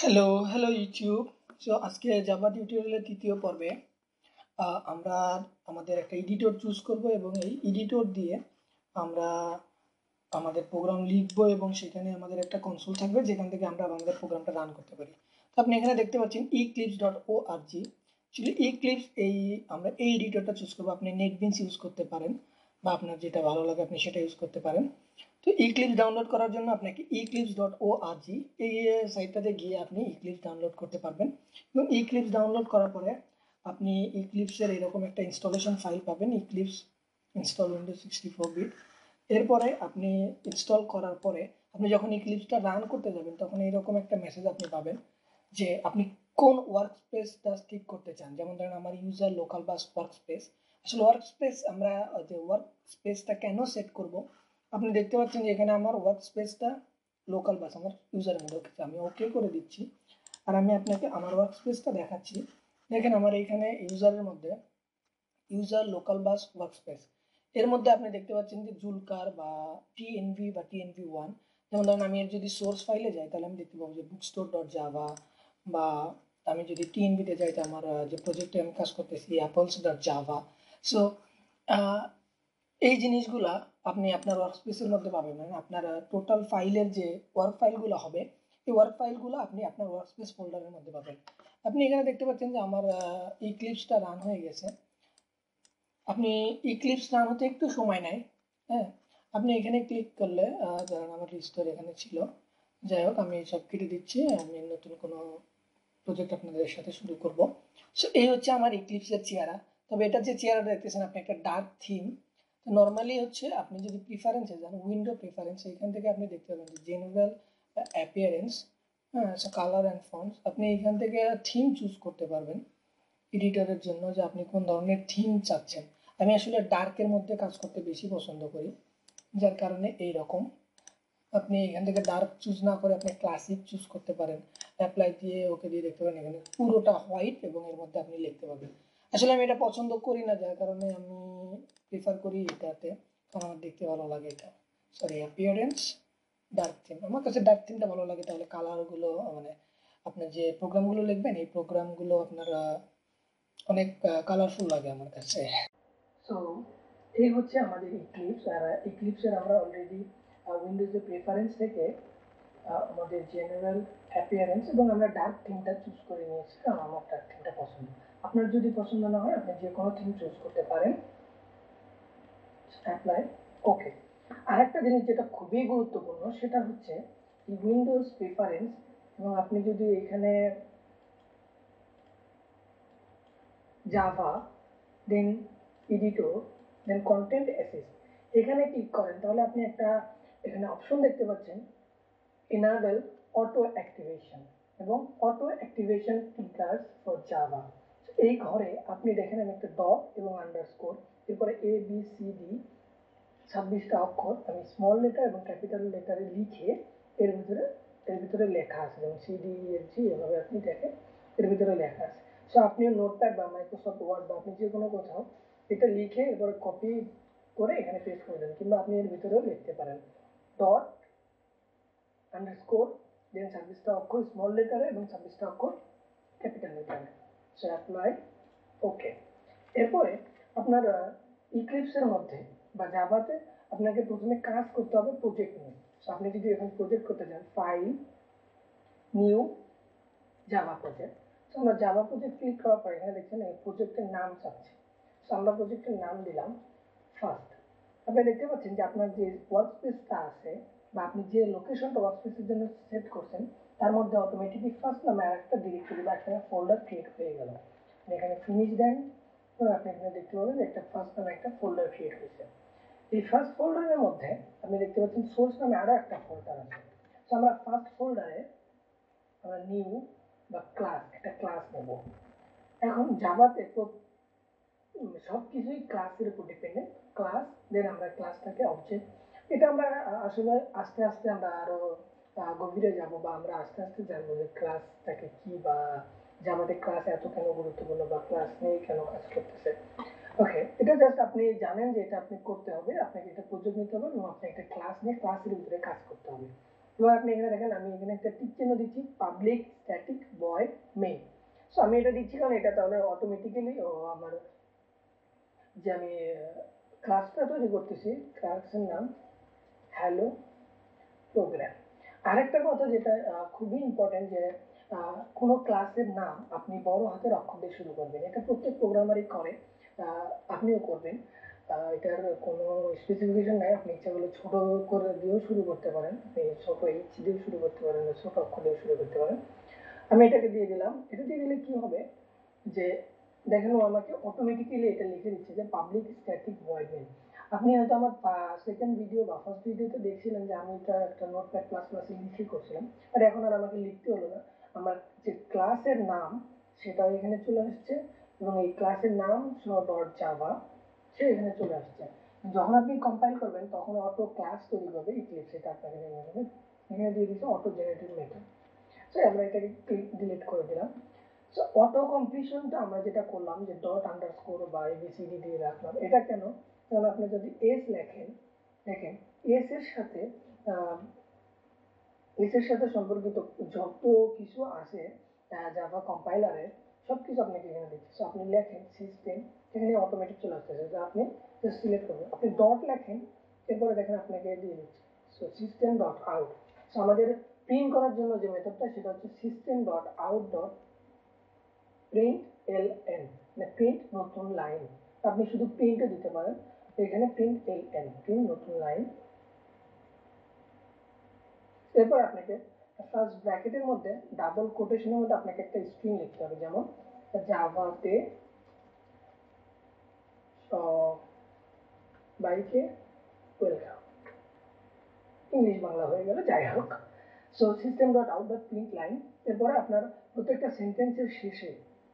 Hello YouTube. So আজকে Java টিউটোরিয়ালের তৃতীয় পর্বে আমরা আমাদের একটা এডিটর চুজ করব এবং এই এডিটর দিয়ে আমরা আমাদের প্রোগ্রাম লিখব এবং সেখানে আমাদের একটা কনসোল থাকবে যেখান থেকে আমরা আমাদের প্রোগ্রামটা রান করতে পারি। তো আপনি এখানে দেখতে পাচ্ছেন eclipse.org। অ্যাকচুয়ালি eclipse আমরা এই এডিটরটা চুজ করবো। আপনি নেটবিনস ইউজ করতে পারেন বা আপনার যেটা ভালো লাগে আপনি সেটা ইউজ করতে পারেন। তো eclipse ডাউনলোড করার জন্য আপনাকে eclipse.org এই সাইটটাতে গিয়ে আপনি eclipse ডাউনলোড করতে পারবেন এবং eclipse ডাউনলোড করার পরে আপনি eclipse-এর এরকম একটা ইনস্টলেশন ফাইল পাবেন, eclipse ইনস্টল উইন্ডোজ 64 বিট। এরপরে আপনি ইনস্টল করার পরে আপনি যখন eclipse-টা রান করতে যাবেন তখন এইরকম একটা মেসেজ আপনি পাবেন যে আপনি কোন ওয়ার্ক স্পেসটা ঠিক করতে চান। যেমন ধরেন আমার user local bus work space. আসলে ওয়ার্ক স্পেস আমরা যে ওয়ার্ক স্পেসটা কেন সেট করব, আপনি দেখতে পাচ্ছেন যে এখানে আমার ওয়ার্ক স্পেসটা লোকাল বাস আমার ইউজারের মধ্যে ওকে আমি ওকে করে দিচ্ছি। আর আমি আপনাকে আমার ওয়ার্ক স্পেসটা দেখাচ্ছি। দেখেন আমার এইখানে ইউজারের মধ্যে user local bus work space এর মধ্যে আপনি দেখতে পাচ্ছেন যে জুলকার বা টিএনভি বা টিএনভি 1। যেমন ধরেন আমি এর যদি সোর্স ফাইলে যাই তাহলে আমি দেখতে পাবো যে bookstore.java, বা আমি যদি টিএনভিতে যাই তো আমার যে প্রজেক্টে আমি কাজ করতেছি apples.java। সো এই জিনিসগুলা আপনি আপনার ওয়ার্কস্পেসের মধ্যে পাবেন। মানে আপনার টোটাল ফাইলের যে ওয়ার্ক ফাইলগুলো হবে এই ওয়ার্ক ফাইলগুলো আপনি আপনার ওয়ার্কস্পেস ফোল্ডারের মধ্যে পাবেন। আপনি এখানে দেখতে পাচ্ছেন যে আমার ইক্লিপসটা রান হয়ে গেছে। আপনি ইক্লিপস রান হতে একটু সময় নেয়। হ্যাঁ, আপনি এখানে ক্লিক করলে ধরেন আমার রিস্টোর এখানে ছিল, যাই হোক আমি সব কেটে দিচ্ছি, আমি নতুন কোনো প্রজেক্ট আপনাদের সাথে শুরু করব। সো এই হচ্ছে আমার ইক্লিপসের চেহারা। তবে এটা যে চেহারাটা দেখতেছেন আপনি একটা ডার্ক থিম। তো নর্মালি হচ্ছে আপনি যদি প্রিফারেন্সে যান, উইন্ডো প্রিফারেন্স, এখান থেকে আপনি দেখতে পাবেন যে জেনারেল অ্যাপিয়ারেন্স, হ্যাঁ, কালার অ্যান্ড ফন্টস, আপনি এখান থেকে থিম চুজ করতে পারবেন এডিটরের জন্য যে আপনি কোন ধরনের থিম চাচ্ছেন। আমি আসলে ডার্কের মধ্যে কাজ করতে বেশি পছন্দ করি, যার কারণে এই রকম আপনি এখান থেকে ডার্ক চুজ না করে আপনি ক্লাসিক চুজ করতে পারেন। অ্যাপ্লাই দিয়ে ওকে দিয়ে দেখতে পারেন এখানে পুরোটা হোয়াইট এবং এর মধ্যে আপনি লিখতে পারবেন। আসলে আমি এটা পছন্দ করি না, যার কারণে আমি প্রিফার করি এটাতে, কারণ আমার দেখতে ভালো লাগে এটা। সরি, অ্যাপিয়ারেন্স ডার্ক থিম, আমার কাছে ডার্ক থিমটা ভালো লাগে। তাহলে কালারগুলো মানে আপনার যে প্রোগ্রামগুলো লিখবেন এই প্রোগ্রামগুলো আপনার অনেক কালারফুল লাগে আমার কাছে। সো এই হচ্ছে আমাদের ইক্লিপস। আর ইক্লিপসের আমরা অলরেডি উইন্ডোজের প্রেফারেন্স থেকে আমাদের জেনারেল অ্যাপিয়ারেন্স এবং আমরা ডার্ক থিমটা চুজ করে নিয়েছি, কারণ আমার ডার্ক থিমটা পছন্দ। আপনার যদি পছন্দ না হয় আপনি যে কোনো থিম চুজ করতে পারেন। অ্যাপ্লাই, ওকে। আরেকটা জিনিস যেটা খুবই গুরুত্বপূর্ণ সেটা হচ্ছে উইন্ডোজ প্রেফারেন্স, এবং আপনি যদি এখানে জাভা, দেন এডিটর, দেন কন্টেন্ট অ্যাসেস এখানে ক্লিক করেন তাহলে আপনি একটা এখানে অপশন দেখতে পাচ্ছেন enable auto activation এবং auto activation triggers for java। এই ঘরে আপনি দেখেন আমি একটা ডট এবং আন্ডারস্কোর, এরপরে এ বি সি ডি 26টা অক্ষর আমি স্মল লেটার এবং ক্যাপিটাল লেটারে লিখে এর ভিতরে লেখা আছে, যেমন CDEFG এভাবে আপনি দেখেন এর ভিতরে লেখা আছে। সো আপনি নোটপ্যাড বা মাইক্রোসফট ওয়ার্ড বা আপনি যে কোনো কোথাও এটা লিখে এরপরে কপি করে এখানে পেস্ট করে দেন, কিংবা আপনি এর ভিতরেও লিখতে পারেন ডট আন্ডারস্কোর দেন 26টা অক্ষর স্মল লেটারে এবং 26টা অক্ষর ক্যাপিটাল লেটারে। সো অ্যাপ্লাই, ওকে। এরপরে আপনার ইক্লিপসের মধ্যে বা জাভাতে আপনাকে প্রথমে কাজ করতে হবে প্রজেক্ট নিয়ে। সো আপনি যদি এখন প্রজেক্ট করতে চান, file, new, Java project. So আমরা জাভা প্রজেক্ট ক্লিক করার পর এখানে দেখছেন এই প্রজেক্টের নাম চাচ্ছে। সো আমরা প্রজেক্টের নাম দিলাম ফার্স্ট। আপনি দেখতে পাচ্ছেন যে আপনার যে ওয়ার্ক স্পেসটা আছে বা আপনি যে লোকেশনটা ওয়ার্ক স্পেসের জন্য সেট করছেন তার মধ্যে অটোমেটিকলি ফার্স্ট নামে আরেকটা ডিরেক্টরি বা একটা ফোল্ডার ক্রিয়েট হয়ে গেল। এখানে ফিনিশ দেন, তো আপনি এখানে দেখতে পাবেন যে একটা ফার্স্ট নামে একটা ফোল্ডার ক্রিয়েট হয়েছে। এই ফার্স্ট ফোল্ডারের মধ্যে আপনি দেখতে পাচ্ছেন সোর্স নামে আরো একটা ফোল্ডার আছে। তো আমরা ফার্স্ট ফোল্ডারে আমরা নিউ বা ক্লাস, একটা ক্লাস নেব। এখন জাভাতে সবকিছুই ক্লাসের উপর ডিপেন্ডেন্ট। ক্লাস, দেন আমরা ক্লাসটাকে অবজেক্ট, এটা আমরা আসলে আস্তে আস্তে আমরা আরো গভীরে যাব বা আমরা আস্তে আস্তে জানবো যে ক্লাসটাকে কি, বা জাভাতে ক্লাস এত কেন গুরুত্বপূর্ণ বা ক্লাস নিয়ে কেন কাজ করতেছে। ওকে, এটা জাস্ট আপনি জানেন যে এটা আপনি করতে হবে, আপনাকে এটা প্রজেক্ট নিতে হবে এবং আপনি একটা ক্লাস নিয়ে ক্লাসের ভিতরে কাজ করতে হবে। এবার আপনি এখানে দেখেন আমি এখানে একটা টিক চিহ্ন দিচ্ছি, public static void main. So আমি এটা দিচ্ছি কারণ এটা তাহলে অটোমেটিক্যালি আমার যে আমি ক্লাসটা তৈরি করতেছি, ক্লাসের নাম হ্যালো প্রোগ্রাম। আরেকটা কথা যেটা খুবই ইম্পর্টেন্ট, যে কোনো ক্লাসের নাম আপনি বড় হাতের অক্ষর দিয়ে শুরু করবেন। এটা প্রত্যেক প্রোগ্রামারই করে, আপনিও করবেন। এটার কোনো স্পেসিফিকেশন নাই, আপনি ইচ্ছা করলে ছোট করে দিয়েও শুরু করতে পারেন, আপনি ছোট এইচ দিয়েও শুরু করতে পারেন, ছোট অক্ষর দিয়েও শুরু করতে পারেন। আমি এটাকে দিয়ে দিলাম। এটা দিয়ে দিলে কি হবে যে দেখেন ও আমাকে অটোমেটিক্যালি এটা লিখে দিচ্ছে যে পাবলিক স্ট্যাটিক ভয়েড মেইন। আপনি হয়তো আমার সেকেন্ড ভিডিও বা ফার্স্ট ভিডিওতে দেখছিলেন যে আমি এটা একটা নোটপ্যাড প্লাস প্লাসে লিখে করছিলাম, আর এখন আর আমাকে লিখতে হলো না। আমার যে ক্লাসের নাম সেটাও এখানে চলে আসছে, এবং এই ক্লাসের নাম ডট জাভা সে এখানে চলে আসছে। যখন আপনি কম্পাইল করবেন তখন অটো ক্লাস তৈরি করবে ইক্লিপসে, এটা আপনাকে নিয়ে যাবে। এখানে দিয়ে দিচ্ছে অটো জেনারেটেড মেথড। সো আমরা এটাকে ডিলিট করে দিলাম। সো অটো কমপ্লিশনটা আমরা যেটা করলাম যে ডট আন্ডারস্কোর বা এবিসিডি দিয়ে রাখলাম, এটা কেন? কারণ আপনি যদি এস লেখেন, দেখেন এস এর সাথে এস এর সাথে সম্পর্কিত যত কিছু আছে জাভা কম্পাইলারে সব কিছু আপনাকে এখানে দিচ্ছে। সো আপনি লেখেন সিস্টেম, এখানে অটোমেটিক চলে আসতেছে, যে আপনি জাস্ট সিলেক্ট করবেন। আপনি ডট লেখেন, এরপরে দেখেন আপনাকে দিয়ে দিচ্ছে so system dot out. So আমাদের প্রিন্ট করার জন্য যে মেথডটা সেটা হচ্ছে system dot out dot print L N, মানে প্রিন্ট নতুন লাইন। আপনি শুধু প্রিন্টও দিতে পারেন, এখানে প্রিন্ট এল এন, প্রিন্ট নতুন লাইন। এরপর আপনাকে ফার্স্ট ব্র্যাকেটের মধ্যে ডাবল কোটেশনের মধ্যে আপনাকে একটা স্ট্রিং লিখতে হবে, যেমন জাভাতে সবাইকে ওয়েলকাম, ইংলিশ বাংলা হয়ে গেল, যাই হোক। So system dot out dot print line. এরপরে আপনার প্রত্যেকটা সেন্টেন্সের শেষে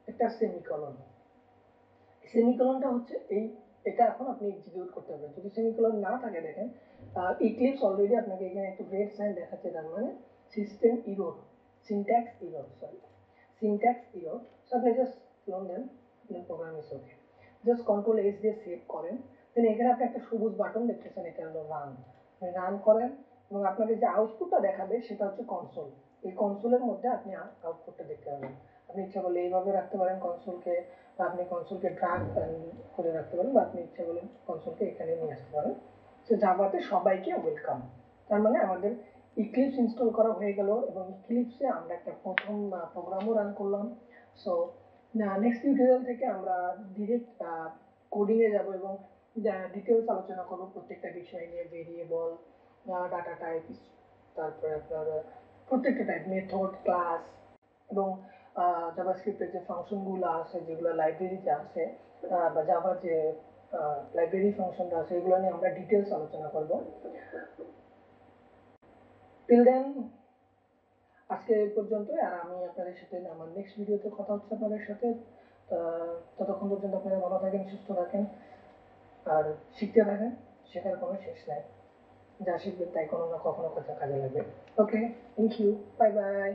একটা সেমিকলন। সেমিকলনটা হচ্ছে এই, এটা এখন আপনি এক্সিকিউট করতে হবে। যদি সেমিকলন না থাকে দেখেন ইক্লিপস অলরেডি আপনাকে এখানে একটু রেড সাইন দেখাচ্ছে, তার মানে system error, syntax error, sorry syntax error. So আপনি জাস্ট ক্লোন দেন, আপনার programme is okay. Just control S দিয়ে সেভ করেন। দেন এখানে আপনি একটা সবুজ বাটন দেখতেছেন, এটা হলো রান। রান করেন এবং আপনাকে যে আউটপুটটা দেখাবে সেটা হচ্ছে কনসোল। এই কনসোলের মধ্যে আপনি আউটপুটটা দেখতে পাবেন। আপনি ইচ্ছা করলে এইভাবে রাখতে পারেন কনসোলকে, বা আপনি কনসোলকে ড্রাগ করে রাখতে পারেন, বা আপনি ইচ্ছা করলে কনসোলকে এখানে নিয়ে আসতে পারেন। সো জাভাতে সবাইকে ওয়েলকাম, তার মানে আমাদের ইক্লিপস ইনস্টল করা হয়ে গেল, এবং ইক্লিপসে আমরা একটা প্রথম প্রোগ্রামও রান করলাম। সো নেক্সট টিউটোরিয়াল থেকে আমরা ডিরেক্ট কোডিংয়ে যাব এবং ডিটেলস আলোচনা করব প্রত্যেকটা বিষয় নিয়ে, ভেরিয়েবল, ডাটা টাইপ, তারপরে আপনার প্রত্যেকটা টাইপ, মেথড, ক্লাস, এবং জাভাস্ক্রিপ্টের যে ফাংশনগুলো আছে, যেগুলো লাইব্রেরিতে আছে, বা জাভার যে লাইব্রেরি ফাংশনটা আছে, এগুলো নিয়ে আমরা ডিটেলস আলোচনা করব। টিল দেন আজকে এই পর্যন্তই, আর আমি আপনাদের সাথে আমার নেক্সট ভিডিওতে কথা হচ্ছে আপনাদের সাথে। ততক্ষণ পর্যন্ত আপনারা ভালো থাকেন, সুস্থ থাকেন, আর শিখতে থাকেন, শেখার কোনো শেষ নাই। যা শিখবেন তাই কোনো না কখনো কাজে লাগবে। ওকে, থ্যাংক ইউ, বাই বাই।